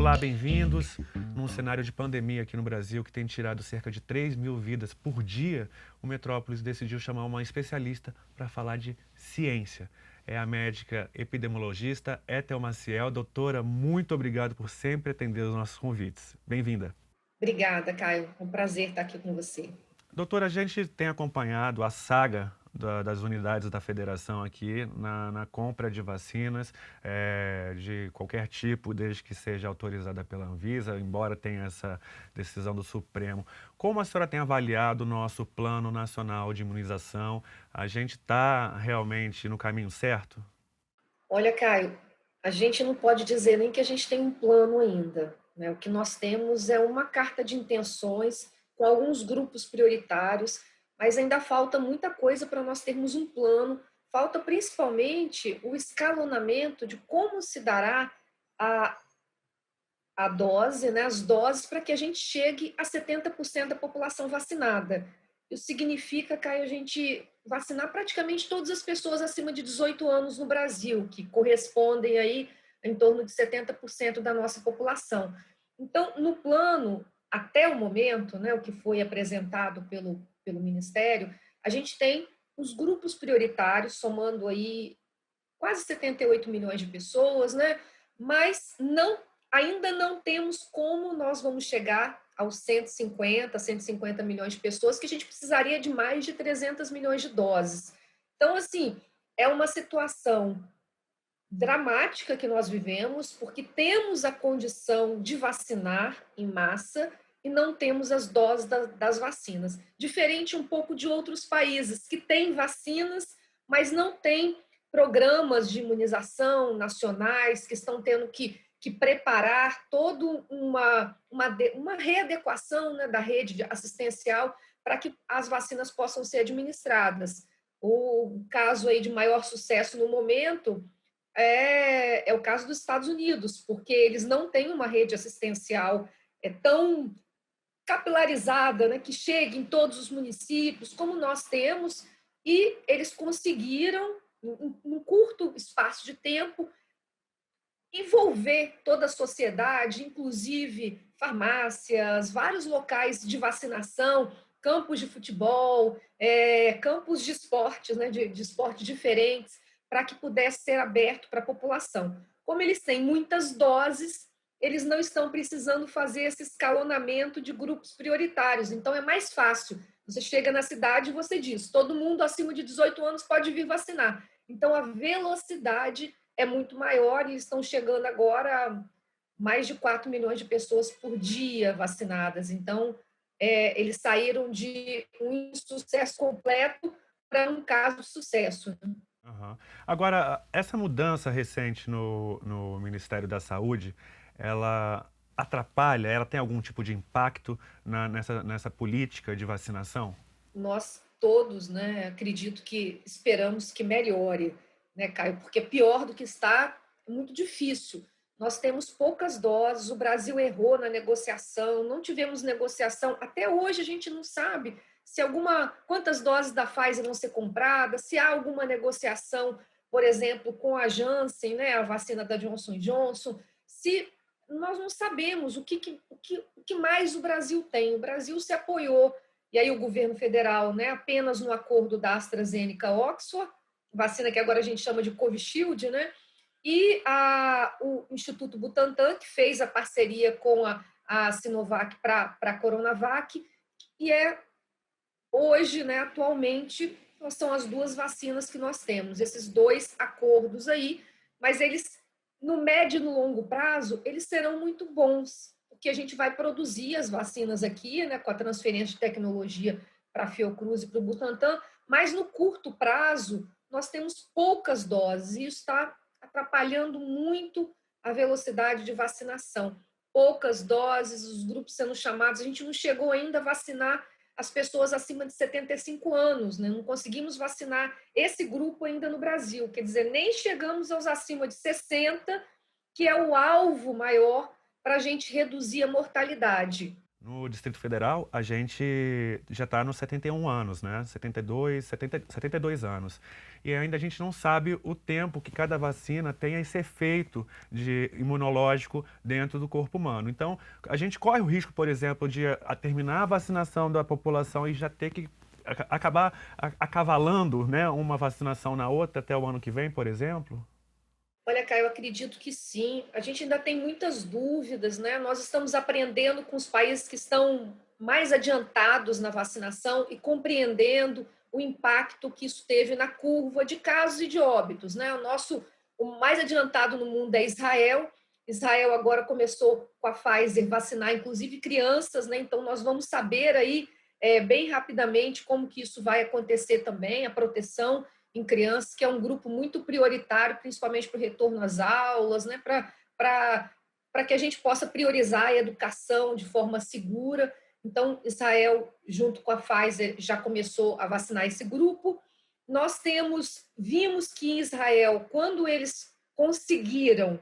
Olá, bem-vindos. Num cenário de pandemia aqui no Brasil que tem tirado cerca de 3 mil vidas por dia, o Metrópolis decidiu chamar uma especialista para falar de ciência. É a médica epidemiologista Ethel Maciel. Doutora, muito obrigado por sempre atender os nossos convites. Bem-vinda. Obrigada, Caio. É um prazer estar aqui com você. Doutora, a gente tem acompanhado a saga das unidades da federação aqui na compra de vacinas de qualquer tipo, desde que seja autorizada pela Anvisa, embora tenha essa decisão do Supremo. Como a senhora tem avaliado o nosso Plano Nacional de Imunização? A gente está realmente no caminho certo? Olha, Caio, a gente não pode dizer nem que a gente tem um plano ainda, né? O que nós temos é uma carta de intenções com alguns grupos prioritários, mas ainda falta muita coisa para nós termos um plano. Falta principalmente o escalonamento de como se dará a, a dose, né, as doses, para que a gente chegue a 70% da população vacinada. Isso significa, Caio, a gente vacinar praticamente todas as pessoas acima de 18 anos no Brasil, que correspondem aí em torno de 70% da nossa população. Então, no plano, até o momento, né, o que foi apresentado pelo Ministério, a gente tem os grupos prioritários, somando aí quase 78 milhões de pessoas, né? Mas ainda não temos como nós vamos chegar aos 150 milhões de pessoas, que a gente precisaria de mais de 300 milhões de doses. Então, assim, é uma situação dramática que nós vivemos, porque temos a condição de vacinar em massa e não temos as doses das vacinas. Diferente um pouco de outros países que têm vacinas, mas não têm programas de imunização nacionais, que estão tendo que preparar toda uma readequação, né, da rede assistencial para que as vacinas possam ser administradas. O caso aí de maior sucesso no momento é o caso dos Estados Unidos, porque eles não têm uma rede assistencial tão capilarizada, né, que chegue em todos os municípios, como nós temos, e eles conseguiram, em um curto espaço de tempo, envolver toda a sociedade, inclusive farmácias, vários locais de vacinação, campos de futebol, campos de esportes, né, de esporte diferentes, para que pudesse ser aberto para a população. Como eles têm muitas doses, eles não estão precisando fazer esse escalonamento de grupos prioritários. Então, é mais fácil. Você chega na cidade e você diz: todo mundo acima de 18 anos pode vir vacinar. Então, a velocidade é muito maior e estão chegando agora a mais de 4 milhões de pessoas por dia vacinadas. Então, eles saíram de um insucesso completo para um caso de sucesso. Aham. Agora, essa mudança recente no Ministério da Saúde, ela atrapalha, ela tem algum tipo de impacto nessa política de vacinação? Nós todos, né, acredito que esperamos que melhore, né, Caio, porque pior do que está é muito difícil. Nós temos poucas doses, o Brasil errou na negociação, não tivemos negociação. Até hoje a gente não sabe se quantas doses da Pfizer vão ser compradas, se há alguma negociação, por exemplo, com a Janssen, né, a vacina da Johnson Johnson, se nós não sabemos o que mais o Brasil tem. O Brasil se apoiou e aí o governo federal, né, apenas no acordo da AstraZeneca-Oxford, vacina que agora a gente chama de Covishield, né, e o Instituto Butantan, que fez a parceria com a Sinovac para a Coronavac, e hoje, né, atualmente, são as duas vacinas que nós temos, esses dois acordos aí, mas eles, no médio e no longo prazo, eles serão muito bons, porque a gente vai produzir as vacinas aqui, né, com a transferência de tecnologia para a Fiocruz e para o Butantan, mas no curto prazo, nós temos poucas doses, e isso está atrapalhando muito a velocidade de vacinação. Poucas doses, os grupos sendo chamados, a gente não chegou ainda a vacinar as pessoas acima de 75 anos, né? Não conseguimos vacinar esse grupo ainda no Brasil, quer dizer, nem chegamos aos acima de 60, que é o alvo maior para a gente reduzir a mortalidade. No Distrito Federal, a gente já está nos 71 anos, né? 72 anos. E ainda a gente não sabe o tempo que cada vacina tem esse efeito imunológico dentro do corpo humano. Então, a gente corre o risco, por exemplo, de terminar a vacinação da população e já ter que acabar acavalando, né, uma vacinação na outra até o ano que vem, por exemplo? Olha, Caio, eu acredito que sim. A gente ainda tem muitas dúvidas, né? Nós estamos aprendendo com os países que estão mais adiantados na vacinação e compreendendo o impacto que isso teve na curva de casos e de óbitos, né? O mais adiantado no mundo é Israel. Israel agora começou com a Pfizer vacinar, inclusive crianças, né? Então nós vamos saber aí bem rapidamente como que isso vai acontecer também, a proteção em crianças, que é um grupo muito prioritário, principalmente para o retorno às aulas, né, para que a gente possa priorizar a educação de forma segura. Então, Israel, junto com a Pfizer, já começou a vacinar esse grupo. Vimos que em Israel, quando eles conseguiram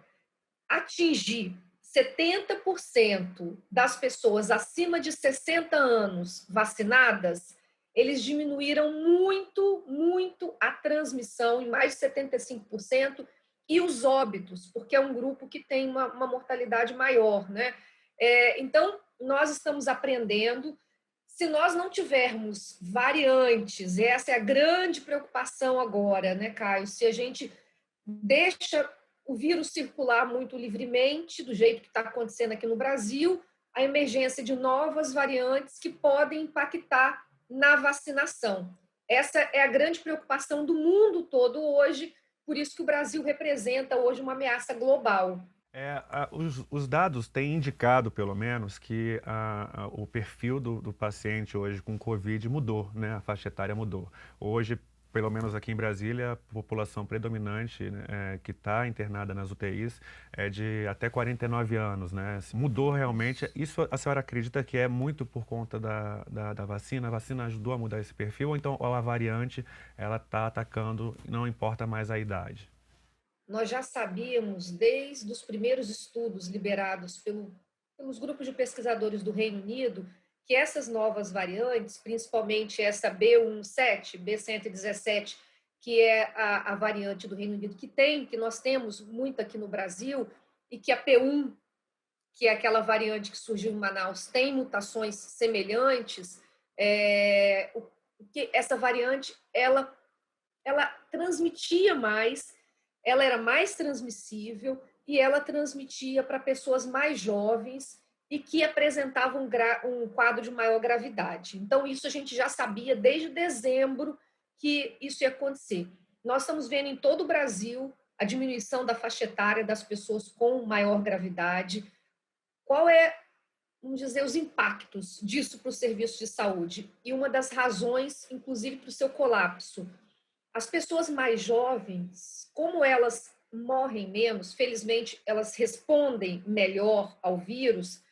atingir 70% das pessoas acima de 60 anos vacinadas, eles diminuíram muito, muito a transmissão, em mais de 75%, e os óbitos, porque é um grupo que tem uma mortalidade maior, né? Então, nós estamos aprendendo. Se nós não tivermos variantes, essa é a grande preocupação agora, né, Caio? Se a gente deixa o vírus circular muito livremente, do jeito que está acontecendo aqui no Brasil, a emergência de novas variantes que podem impactar na vacinação. Essa é a grande preocupação do mundo todo hoje, por isso que o Brasil representa hoje uma ameaça global. Os dados têm indicado, pelo menos, que o perfil do paciente hoje com Covid mudou, né? A faixa etária mudou. Hoje, pelo menos aqui em Brasília, a população predominante, né, que está internada nas UTIs é de até 49 anos, né? Mudou realmente. Isso a senhora acredita que é muito por conta da vacina? A vacina ajudou a mudar esse perfil? Ou então a variante, ela está atacando, não importa mais a idade? Nós já sabíamos, desde os primeiros estudos liberados pelos grupos de pesquisadores do Reino Unido, que essas novas variantes, principalmente essa B17, B117, que é a variante do Reino Unido que nós temos muito aqui no Brasil, e que a P1, que é aquela variante que surgiu em Manaus, tem mutações semelhantes, que essa variante ela transmitia mais, ela era mais transmissível e ela transmitia para pessoas mais jovens e que apresentavam um quadro de maior gravidade. Então, isso a gente já sabia desde dezembro que isso ia acontecer. Nós estamos vendo em todo o Brasil a diminuição da faixa etária das pessoas com maior gravidade. Qual é, vamos dizer, os impactos disso para o serviço de saúde? E uma das razões, inclusive, para o seu colapso. As pessoas mais jovens, como elas morrem menos, felizmente elas respondem melhor ao vírus,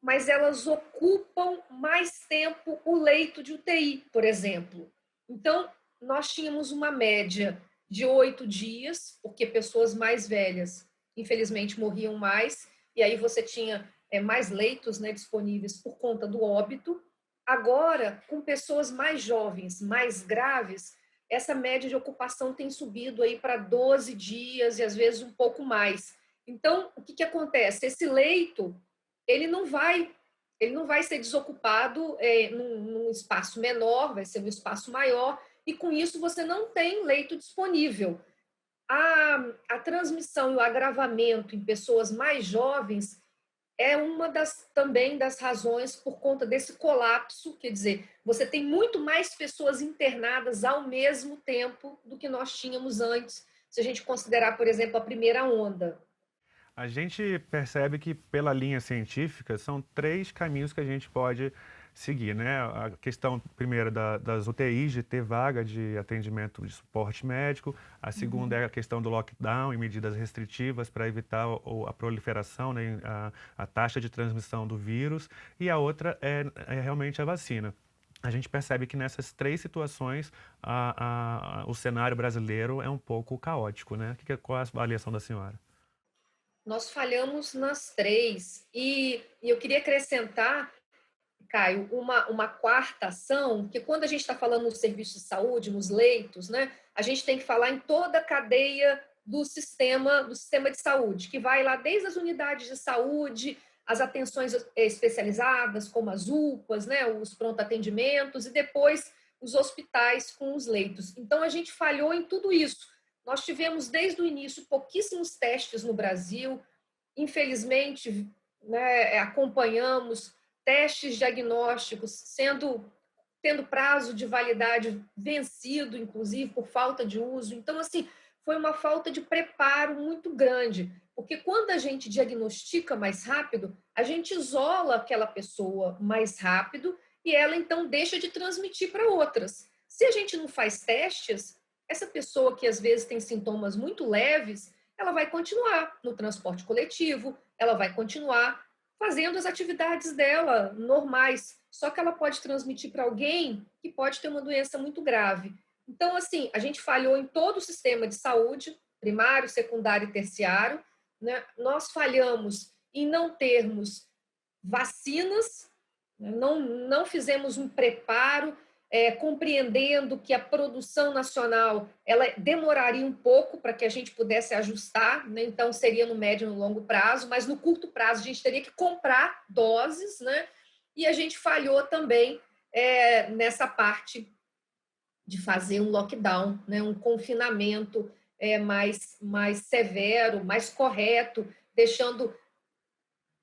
mas elas ocupam mais tempo o leito de UTI, por exemplo. Então, nós tínhamos uma média de 8 dias, porque pessoas mais velhas, infelizmente, morriam mais, e aí você tinha mais leitos, né, disponíveis por conta do óbito. Agora, com pessoas mais jovens, mais graves, essa média de ocupação tem subido aí para 12 dias e às vezes um pouco mais. Então, o que acontece? Esse leito ele não vai ele não vai ser desocupado num espaço menor, vai ser um espaço maior, e com isso você não tem leito disponível. A transmissão e o agravamento em pessoas mais jovens é uma também das razões por conta desse colapso, quer dizer, você tem muito mais pessoas internadas ao mesmo tempo do que nós tínhamos antes, se a gente considerar, por exemplo, a primeira onda. A gente percebe que, pela linha científica, são três caminhos que a gente pode seguir, né? A questão, primeiro, das UTIs, de ter vaga de atendimento de suporte médico. A segunda é a questão do lockdown e medidas restritivas para evitar a proliferação, né, a taxa de transmissão do vírus. E a outra é realmente a vacina. A gente percebe que nessas três situações o cenário brasileiro é um pouco caótico, né? Qual é a avaliação da senhora? Nós falhamos nas três. E eu queria acrescentar Caio, uma quarta ação, que quando a gente está falando no serviço de saúde, nos leitos, né, a gente tem que falar em toda a cadeia do sistema de saúde, que vai lá desde as unidades de saúde, as atenções especializadas, como as UPAs, né, os pronto-atendimentos, e depois os hospitais com os leitos. Então, a gente falhou em tudo isso. Nós tivemos, desde o início, pouquíssimos testes no Brasil. Infelizmente, né, acompanhamos testes diagnósticos tendo prazo de validade vencido, inclusive por falta de uso. Então, assim, foi uma falta de preparo muito grande, porque quando a gente diagnostica mais rápido, a gente isola aquela pessoa mais rápido e ela então deixa de transmitir para outras. Se a gente não faz testes, essa pessoa que às vezes tem sintomas muito leves, ela vai continuar no transporte coletivo, ela vai continuar fazendo as atividades dela normais, só que ela pode transmitir para alguém que pode ter uma doença muito grave. Então, assim, a gente falhou em todo o sistema de saúde, primário, secundário e terciário, né? Nós falhamos em não termos vacinas, não fizemos um preparo, compreendendo que a produção nacional ela demoraria um pouco para que a gente pudesse ajustar, né? Então seria no médio e no longo prazo, mas no curto prazo a gente teria que comprar doses, né? E a gente falhou também nessa parte de fazer um lockdown, né? Um confinamento mais severo, mais correto, deixando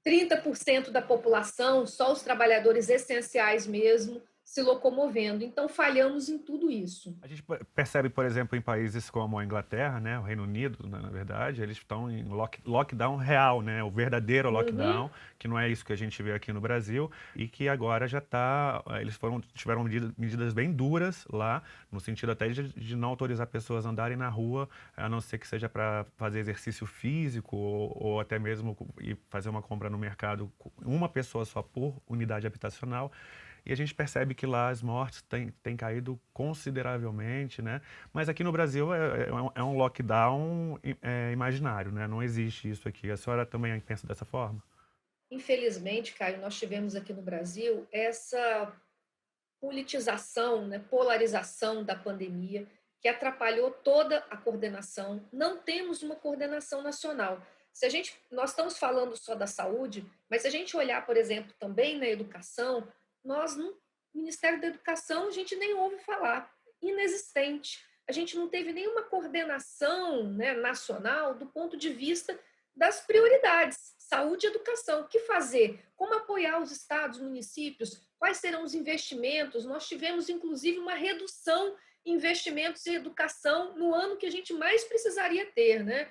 30% da população, só os trabalhadores essenciais mesmo, se locomovendo. Então, falhamos em tudo isso. A gente percebe, por exemplo, em países como a Inglaterra, né, o Reino Unido, na verdade, eles estão em lockdown real, né, o verdadeiro lockdown, que não é isso que a gente vê aqui no Brasil, e que agora já está, eles tiveram medidas bem duras lá, no sentido até de não autorizar pessoas a andarem na rua, a não ser que seja para fazer exercício físico ou até mesmo ir fazer uma compra no mercado, uma pessoa só por unidade habitacional. E a gente percebe que lá as mortes têm caído consideravelmente, né? Mas aqui no Brasil é um lockdown imaginário, né? Não existe isso aqui. A senhora também pensa dessa forma? Infelizmente, Caio, nós tivemos aqui no Brasil essa politização, né, polarização da pandemia, que atrapalhou toda a coordenação. Não temos uma coordenação nacional. Nós estamos falando só da saúde, mas se a gente olhar, por exemplo, também na educação, nós no Ministério da Educação a gente nem ouve falar, inexistente. A gente não teve nenhuma coordenação, né, nacional do ponto de vista das prioridades, saúde e educação. O que fazer? Como apoiar os estados, municípios? Quais serão os investimentos? Nós tivemos, inclusive, uma redução em investimentos em educação no ano que a gente mais precisaria ter, né?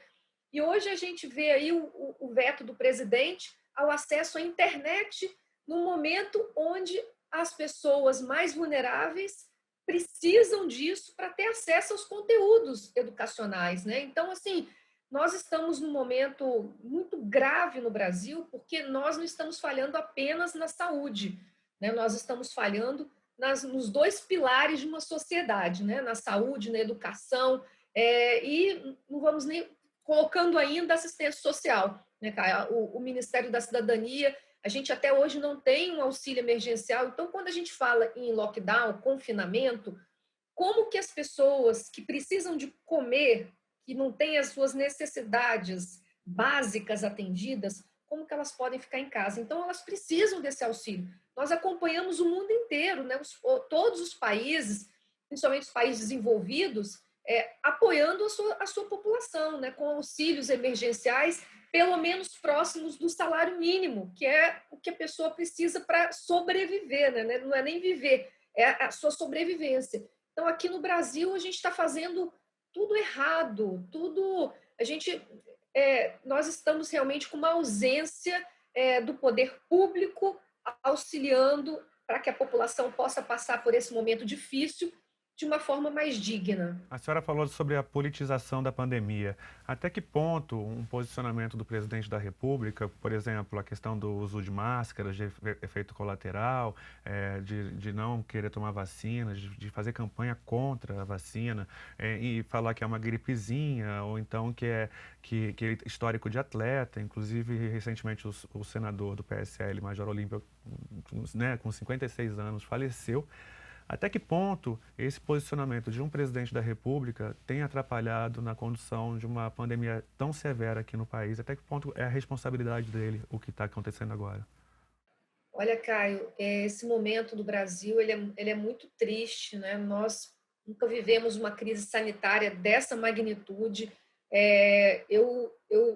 E hoje a gente vê aí o veto do presidente ao acesso à internet no momento onde as pessoas mais vulneráveis precisam disso para ter acesso aos conteúdos educacionais, né? Então, assim, nós estamos num momento muito grave no Brasil, porque nós não estamos falhando apenas na saúde, né? Nós estamos falhando nos dois pilares de uma sociedade, né? Na saúde, na educação, e não vamos nem colocando ainda assistência social, né, Caio? O Ministério da Cidadania, a gente até hoje não tem um auxílio emergencial. Então, quando a gente fala em lockdown, confinamento, como que as pessoas que precisam de comer, que não têm as suas necessidades básicas atendidas, como que elas podem ficar em casa? Então, elas precisam desse auxílio. Nós acompanhamos o mundo inteiro, né? Todos os países, principalmente os países desenvolvidos, apoiando a sua população, né? Com auxílios emergenciais, pelo menos próximos do salário mínimo, que é o que a pessoa precisa para sobreviver, né? Não é nem viver, é a sua sobrevivência. Então, aqui no Brasil, a gente está fazendo tudo errado, nós estamos realmente com uma ausência do poder público auxiliando para que a população possa passar por esse momento difícil de uma forma mais digna. A senhora falou sobre a politização da pandemia. Até que ponto um posicionamento do presidente da República, por exemplo, a questão do uso de máscaras, de efeito colateral, de não querer tomar vacina, de fazer campanha contra a vacina, e falar que é uma gripezinha, ou então que é histórico de atleta, inclusive recentemente o senador do PSL, Major Olímpio, né, com 56 anos, faleceu. Até que ponto esse posicionamento de um presidente da República tem atrapalhado na condução de uma pandemia tão severa aqui no país? Até que ponto é a responsabilidade dele o que está acontecendo agora? Olha, Caio, esse momento do Brasil ele é muito triste, né? Nós nunca vivemos uma crise sanitária dessa magnitude. Eu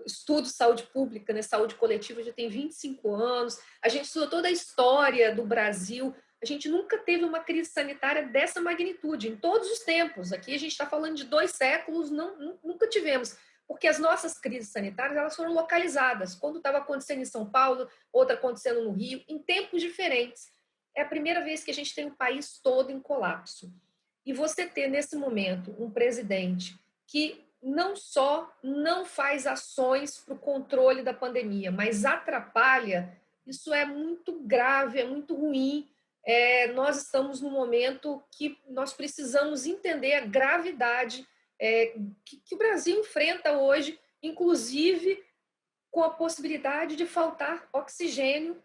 estudo saúde pública, né? Saúde coletiva, já tem 25 anos. A gente estuda toda a história do Brasil. A gente nunca teve uma crise sanitária dessa magnitude, em todos os tempos. Aqui a gente está falando de 2 séculos, nunca tivemos, porque as nossas crises sanitárias elas foram localizadas. Quando estava acontecendo em São Paulo, outra acontecendo no Rio, em tempos diferentes. É a primeira vez que a gente tem o país todo em colapso. E você ter, nesse momento, um presidente que não só não faz ações para o controle da pandemia, mas atrapalha, isso é muito grave, é muito ruim. Nós estamos num momento que nós precisamos entender a gravidade que o Brasil enfrenta hoje, inclusive com a possibilidade de faltar oxigênio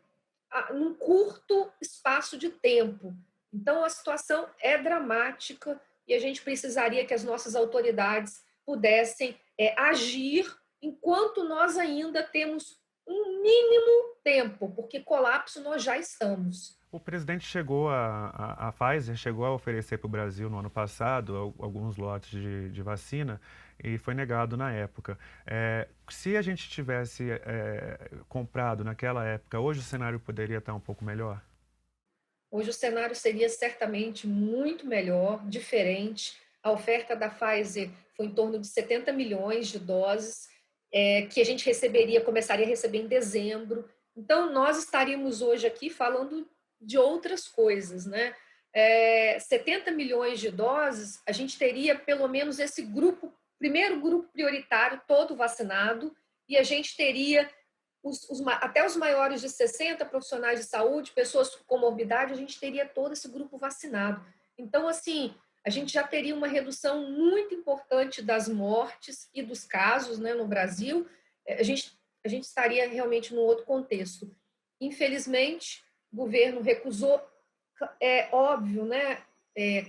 num curto espaço de tempo. Então, a situação é dramática e a gente precisaria que as nossas autoridades pudessem agir enquanto nós ainda temos um mínimo tempo, porque colapso nós já estamos. O presidente a Pfizer chegou a oferecer para o Brasil no ano passado alguns lotes de vacina e foi negado na época. Se a gente tivesse comprado naquela época, hoje o cenário poderia estar um pouco melhor? Hoje o cenário seria certamente muito melhor, diferente. A oferta da Pfizer foi em torno de 70 milhões de doses, que a gente começaria a receber em dezembro. Então, nós estaríamos hoje aqui falando de outras coisas, né? 70 milhões de doses, a gente teria pelo menos esse grupo, primeiro grupo prioritário, todo vacinado, e a gente teria até os maiores de 60 profissionais de saúde, pessoas com comorbidade, a gente teria todo esse grupo vacinado. Então, assim, a gente já teria uma redução muito importante das mortes e dos casos, né, no Brasil. A gente estaria realmente num outro contexto. Infelizmente, o governo recusou. É óbvio, né,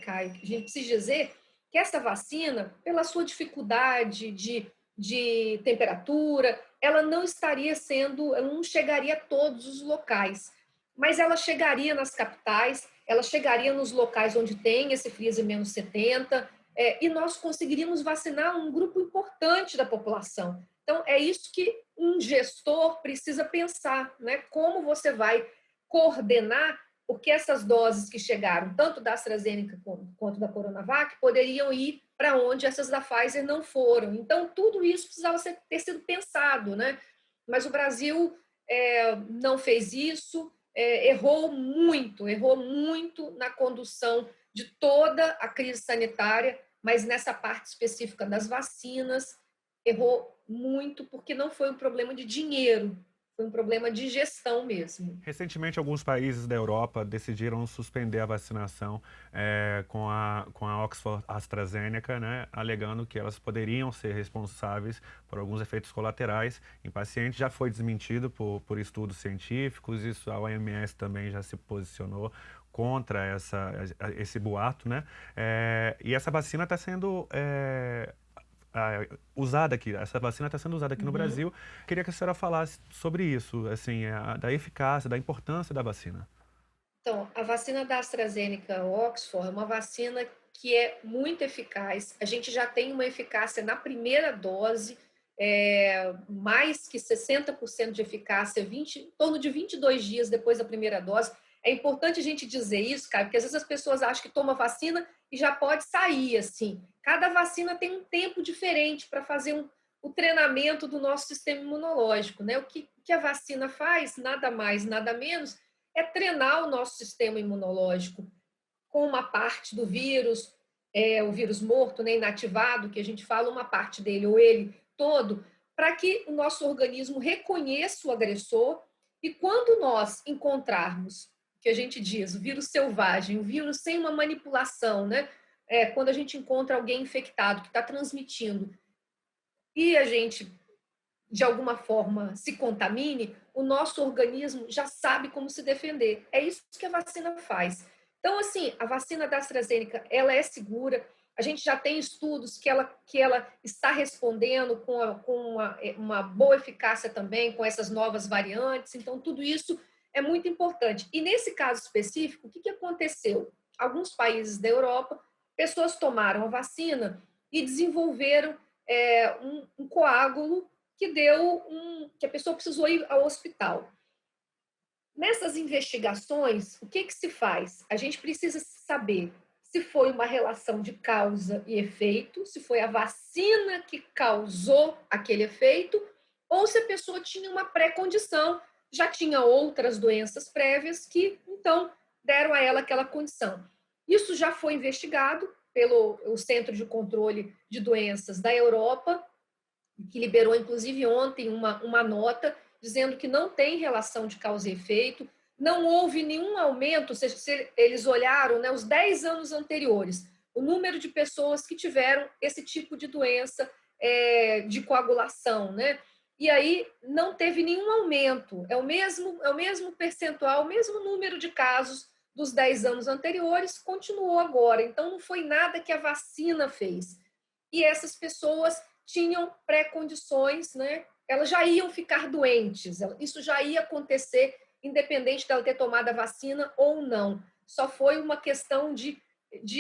Caio, a gente precisa dizer que essa vacina, pela sua dificuldade de temperatura, ela não chegaria a todos os locais, mas ela chegaria nas capitais, ela chegaria nos locais onde tem esse freezer menos 70, e nós conseguiríamos vacinar um grupo importante da população. Então, é isso que um gestor precisa pensar, né? Como você vai coordenar, porque essas doses que chegaram, tanto da AstraZeneca quanto da Coronavac, poderiam ir para onde essas da Pfizer não foram. Então, tudo isso precisava ter sido pensado, né? Mas o Brasil não fez isso, errou muito na condução de toda a crise sanitária, mas nessa parte específica das vacinas, errou muito, porque não foi um problema de dinheiro, foi um problema de gestão mesmo. Recentemente, alguns países da Europa decidiram suspender a vacinação com a Oxford AstraZeneca, né, alegando que elas poderiam ser responsáveis por alguns efeitos colaterais em pacientes. Já foi desmentido por estudos científicos, isso a OMS também já se posicionou contra esse boato, né? E essa vacina está sendo usada aqui, essa vacina está sendo usada aqui no Uhum. Brasil. Queria que a senhora falasse sobre isso, assim, da eficácia, da importância da vacina. Então, a vacina da AstraZeneca Oxford é uma vacina que é muito eficaz. A gente já tem uma eficácia na primeira dose, mais que 60% de eficácia, em torno de 22 dias depois da primeira dose. É importante a gente dizer isso, cara, porque às vezes as pessoas acham que toma vacina e já pode sair, assim. Cada vacina tem um tempo diferente para fazer o treinamento do nosso sistema imunológico, né? O que a vacina faz, nada mais, nada menos, é treinar o nosso sistema imunológico com uma parte do vírus, o vírus morto, né, inativado, que a gente fala uma parte dele ou ele todo, para que o nosso organismo reconheça o agressor e quando nós encontrarmos, que a gente diz, o vírus selvagem, o vírus sem uma manipulação, né, quando a gente encontra alguém infectado que está transmitindo e a gente de alguma forma se contamine, o nosso organismo já sabe como se defender. É isso que a vacina faz. Então, assim, a vacina da AstraZeneca, ela é segura. A gente já tem estudos que ela está respondendo com uma boa eficácia também, com essas novas variantes. Então, tudo isso é muito importante. E nesse caso específico, o que aconteceu? Alguns países da Europa, pessoas tomaram a vacina e desenvolveram um coágulo que a pessoa precisou ir ao hospital. Nessas investigações, o que se faz? A gente precisa saber se foi uma relação de causa e efeito, se foi a vacina que causou aquele efeito, ou se a pessoa tinha uma pré-condição, já tinha outras doenças prévias que, então, deram a ela aquela condição. Isso já foi investigado pelo Centro de Controle de Doenças da Europa, que liberou, inclusive, ontem uma nota dizendo que não tem relação de causa e efeito, não houve nenhum aumento, se eles olharam, né, os 10 anos anteriores, o número de pessoas que tiveram esse tipo de doença de coagulação, né? E aí não teve nenhum aumento, é o mesmo percentual, o mesmo número de casos dos 10 anos anteriores, continuou agora. Então, não foi nada que a vacina fez. E essas pessoas tinham pré-condições, né? Elas já iam ficar doentes, isso já ia acontecer, independente dela ter tomado a vacina ou não. Só foi uma questão de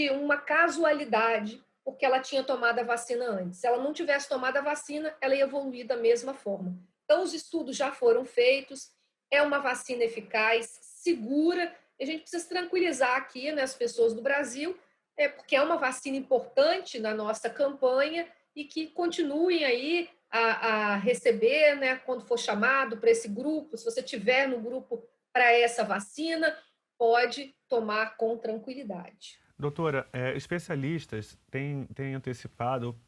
uma casualidade, porque ela tinha tomado a vacina antes. Se ela não tivesse tomado a vacina, ela ia evoluir da mesma forma. Então, os estudos já foram feitos, é uma vacina eficaz, segura, e a gente precisa tranquilizar aqui, né, as pessoas do Brasil, porque é uma vacina importante na nossa campanha e que continuem aí a receber, né, quando for chamado para esse grupo. Se você tiver no grupo para essa vacina, pode tomar com tranquilidade. Doutora, especialistas têm antecipado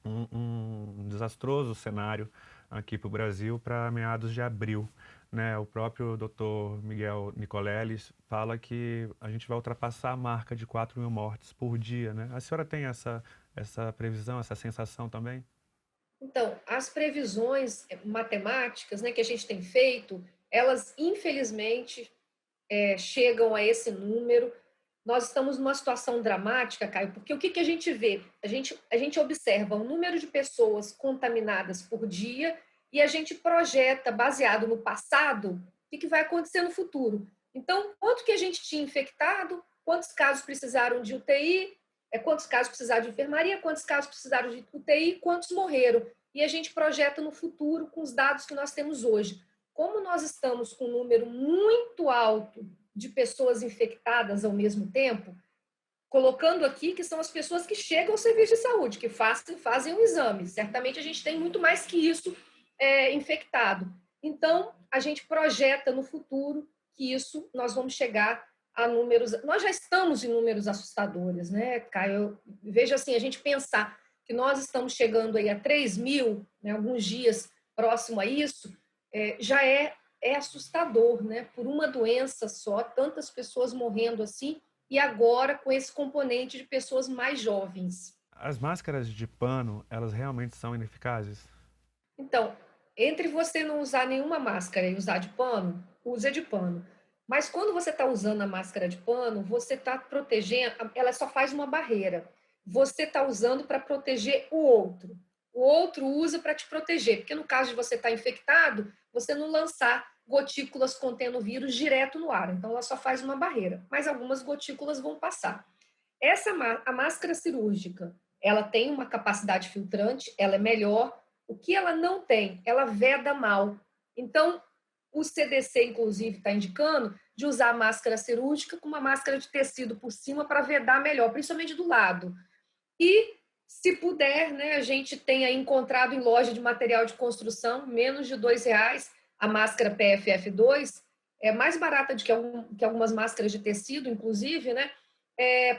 um desastroso cenário aqui para o Brasil para meados de abril. Né? O próprio doutor Miguel Nicoleles fala que a gente vai ultrapassar a marca de 4.000 mortes por dia. Né? A senhora tem essa previsão, essa sensação também? Então, as previsões matemáticas, né, que a gente tem feito, elas, infelizmente, chegam a esse número. Nós estamos numa situação dramática, Caio, porque o que a gente vê? A gente observa o número de pessoas contaminadas por dia e a gente projeta, baseado no passado, o que vai acontecer no futuro. Então, quanto que a gente tinha infectado, quantos casos precisaram de UTI, quantos casos precisaram de enfermaria, quantos casos precisaram de UTI, quantos morreram. E a gente projeta no futuro com os dados que nós temos hoje. Como nós estamos com um número muito alto de pessoas infectadas ao mesmo tempo, colocando aqui que são as pessoas que chegam ao serviço de saúde, que fazem um exame. Certamente a gente tem muito mais que isso infectado. Então, a gente projeta no futuro que isso nós vamos chegar a números. Nós já estamos em números assustadores, né, Caio? Veja assim, a gente pensar que nós estamos chegando aí a 3.000, né, alguns dias próximo a isso, já é assustador, né? Por uma doença só, tantas pessoas morrendo assim, e agora com esse componente de pessoas mais jovens. As máscaras de pano, elas realmente são ineficazes? Então, entre você não usar nenhuma máscara e usar de pano, usa de pano. Mas quando você está usando a máscara de pano, você está protegendo, ela só faz uma barreira. Você está usando para proteger o outro. O outro usa para te proteger, porque no caso de você estar infectado, você não lançar gotículas contendo vírus direto no ar. Então, ela só faz uma barreira, mas algumas gotículas vão passar. A máscara cirúrgica, ela tem uma capacidade filtrante, ela é melhor. O que ela não tem? Ela veda mal. Então, o CDC, inclusive, está indicando de usar a máscara cirúrgica com uma máscara de tecido por cima para vedar melhor, principalmente do lado. E, se puder, né, a gente tem aí encontrado em loja de material de construção, menos de R$ 2, a máscara PFF2, é mais barata do que algumas máscaras de tecido, inclusive, né?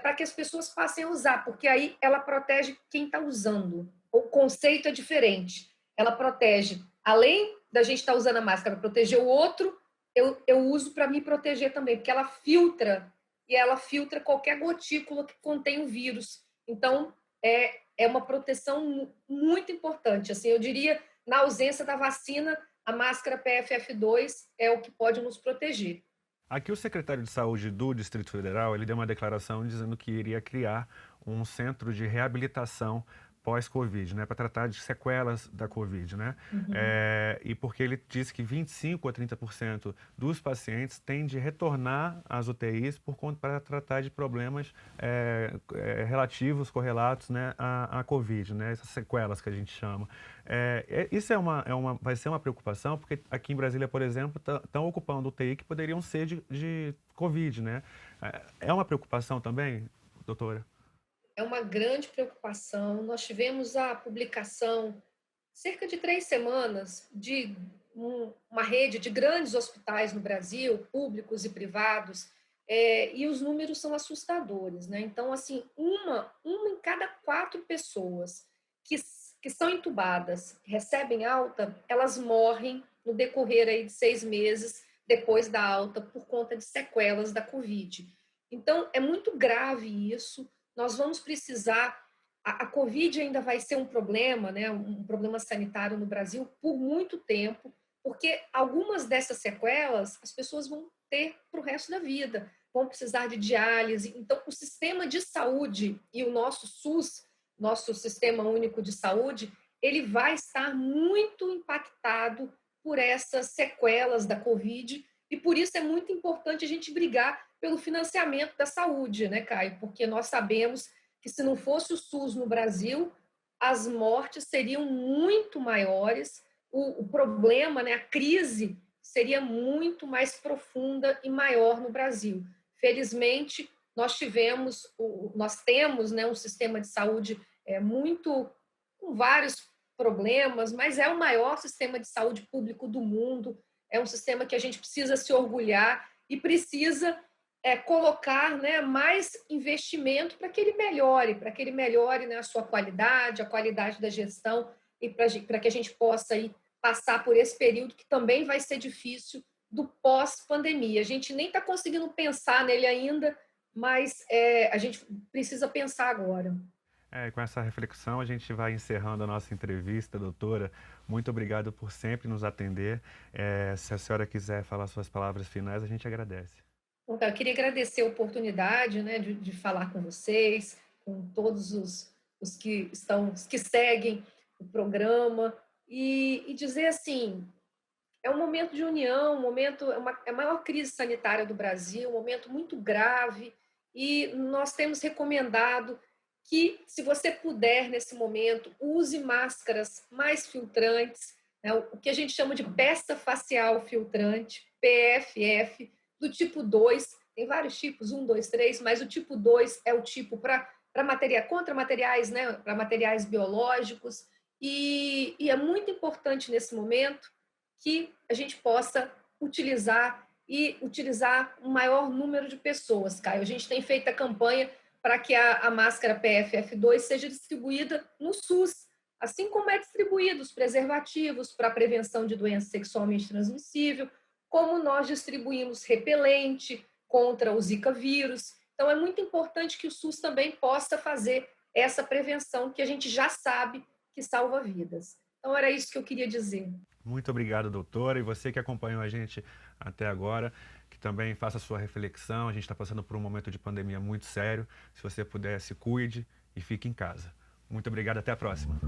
para que as pessoas passem a usar, porque aí ela protege quem está usando. O conceito é diferente. Ela protege, além da gente estar usando a máscara para proteger o outro, eu uso para me proteger também, porque ela filtra, e ela filtra qualquer gotícula que contém o vírus. Então, é uma proteção muito importante. Assim, eu diria, na ausência da vacina, a máscara PFF2 é o que pode nos proteger. Aqui o secretário de Saúde do Distrito Federal, ele deu uma declaração dizendo que iria criar um centro de reabilitação pós-Covid, né, para tratar de sequelas da Covid, né? Uhum. E porque ele disse que 25 a 30% dos pacientes têm de retornar às UTIs para tratar de problemas relativos, correlatos, né, à Covid, né, essas sequelas que a gente chama. Isso vai ser uma preocupação, porque aqui em Brasília, por exemplo, estão ocupando UTI que poderiam ser de Covid, né? É uma preocupação também, doutora? É uma grande preocupação. Nós tivemos a publicação, cerca de 3 semanas, de uma rede de grandes hospitais no Brasil, públicos e privados, e os números são assustadores, né? Então, assim, uma em cada 4 pessoas que, que são entubadas, recebem alta, elas morrem no decorrer aí de 6 meses depois da alta por conta de sequelas da Covid. Então, é muito grave isso. Nós vamos precisar. A Covid ainda vai ser um problema, né, um problema sanitário no Brasil por muito tempo, porque algumas dessas sequelas as pessoas vão ter para o resto da vida, vão precisar de diálise. Então, o sistema de saúde e o nosso SUS, nosso Sistema Único de Saúde, ele vai estar muito impactado por essas sequelas da Covid, e por isso é muito importante a gente brigar pelo financiamento da saúde, né, Caio? Porque nós sabemos que se não fosse o SUS no Brasil, as mortes seriam muito maiores, o problema, né, a crise seria muito mais profunda e maior no Brasil. Felizmente, nós temos, né, um sistema de saúde muito com vários problemas, mas é o maior sistema de saúde público do mundo, é um sistema que a gente precisa se orgulhar e precisa colocar, né, mais investimento para que ele melhore, né, a sua qualidade, a qualidade da gestão, e para que a gente possa aí, passar por esse período que também vai ser difícil do pós-pandemia. A gente nem está conseguindo pensar nele ainda, mas a gente precisa pensar agora. Com essa reflexão, a gente vai encerrando a nossa entrevista, doutora. Muito obrigado por sempre nos atender. Se a senhora quiser falar suas palavras finais, a gente agradece. Então, eu queria agradecer a oportunidade, né, de falar com vocês, com todos os que seguem o programa, e dizer assim, é um momento de união, é a maior crise sanitária do Brasil, um momento muito grave, e nós temos recomendado que, se você puder, nesse momento, use máscaras mais filtrantes, né, o que a gente chama de peça facial filtrante, PFF, do tipo 2. Tem vários tipos, 1, 2, 3, mas o tipo 2 é o tipo contra materiais, né, para materiais biológicos, e é muito importante nesse momento que a gente possa utilizar um maior número de pessoas, Caio. A gente tem feito a campanha para que a máscara PFF2 seja distribuída no SUS, assim como é distribuído os preservativos para a prevenção de doença sexualmente transmissível, como nós distribuímos repelente contra o Zika vírus. Então, é muito importante que o SUS também possa fazer essa prevenção, que a gente já sabe que salva vidas. Então, era isso que eu queria dizer. Muito obrigado, doutora. E você que acompanhou a gente até agora, que também faça a sua reflexão. A gente está passando por um momento de pandemia muito sério. Se você puder, se cuide e fique em casa. Muito obrigado, até a próxima.